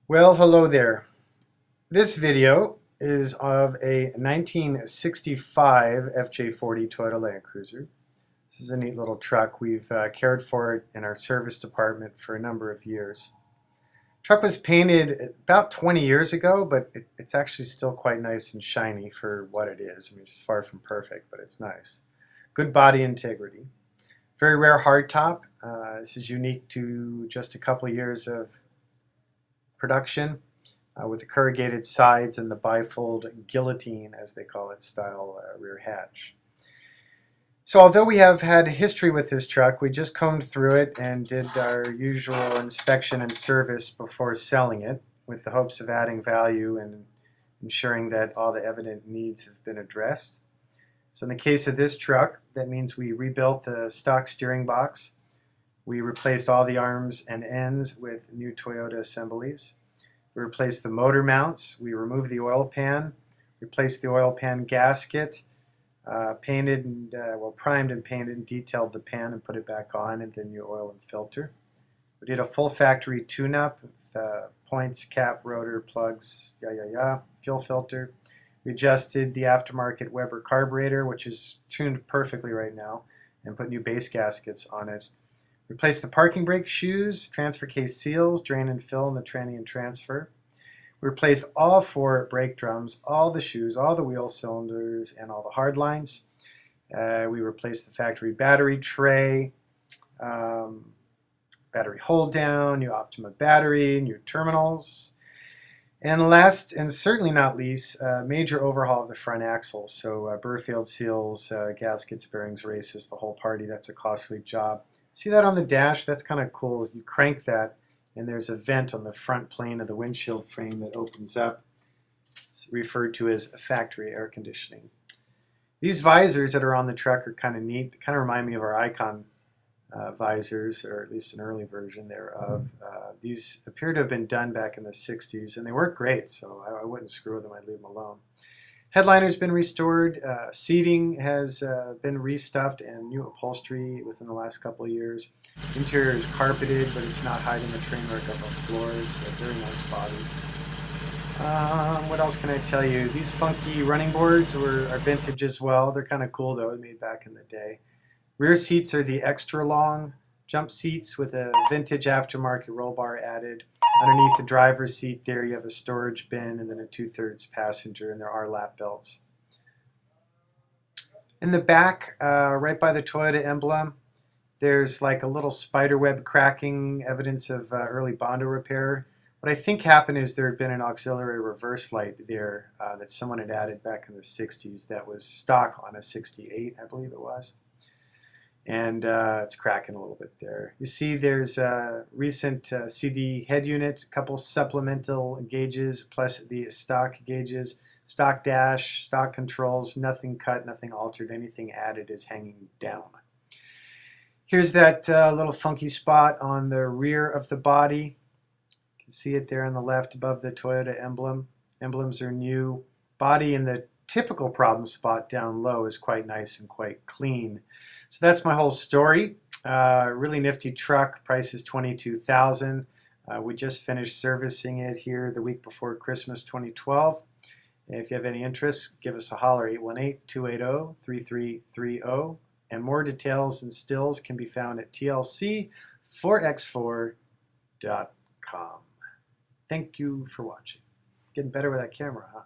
Well, hello there. This video is of a 1965 FJ40 Toyota Land Cruiser. This is a neat little truck. We've cared for it in our service department for a number of years. Truck was painted about 20 years ago, but it's actually still quite nice and shiny for what it is. I mean, it's far from perfect, but it's nice. Good body integrity. Very rare hardtop. This is unique to just a couple of years of production with the corrugated sides and the bifold guillotine, as they call it, style rear hatch. So although we have had history with this truck, we just combed through it and did our usual inspection and service before selling it with the hopes of adding value and ensuring that all the evident needs have been addressed. So in the case of this truck, that means we rebuilt the stock steering box. We replaced all the arms and ends with new Toyota assemblies. We replaced the motor mounts. We removed the oil pan, replaced the oil pan gasket, painted and primed and painted and detailed the pan and put it back on, and then new oil and filter. We did a full factory tune-up with points, cap, rotor, plugs, fuel filter. We adjusted the aftermarket Weber carburetor, which is tuned perfectly right now, and put new base gaskets on it. Replaced the parking brake shoes, transfer case seals, drain and fill in the tranny and transfer. We replaced all four brake drums, all the shoes, all the wheel cylinders, and all the hard lines. We replaced the factory battery tray, battery hold down, new Optima battery, new terminals. And last, and certainly not least, major overhaul of the front axle. So Burfield seals, gaskets, bearings, races, the whole party. That's a costly job. See that on the dash? That's kind of cool. You crank that, and there's a vent on the front plane of the windshield frame that opens up. It's referred to as factory air conditioning. These visors that are on the truck are kind of neat. They kind of remind me of our Icon visors, or at least an early version thereof. These appear to have been done back in the 60s, and they work great, so I wouldn't screw with them. I'd leave them alone. Headliner's been restored, seating has been restuffed, and new upholstery within the last couple of years. Interior is carpeted, but it's not hiding the train wreck up the floor. It's a very nice body. What else can I tell you? These funky running boards are vintage as well. They're kind of cool though, made back in the day. Rear seats are the extra long jump seats with a vintage aftermarket roll bar added. Underneath the driver's seat there you have a storage bin and then a 2/3 passenger, and there are lap belts. In the back, right by the Toyota emblem, there's like a little spider web cracking, evidence of early Bondo repair. What I think happened is there had been an auxiliary reverse light there that someone had added back in the 60s that was stock on a 68, I believe it was. And it's cracking a little bit there. You see there's a recent CD head unit, a couple supplemental gauges, plus the stock gauges, stock dash, stock controls, nothing cut, nothing altered, anything added is hanging down. Here's that little funky spot on the rear of the body. You can see it there on the left above the Toyota emblem. Emblems are new. Body in the typical problem spot down low is quite nice and quite clean. So that's my whole story. Really nifty truck. Price is $22,000. We just finished servicing it here the week before Christmas 2012. If you have any interest, give us a holler, 818-280-3330. And more details and stills can be found at TLC4x4.com. Thank you for watching. Getting better with that camera, huh?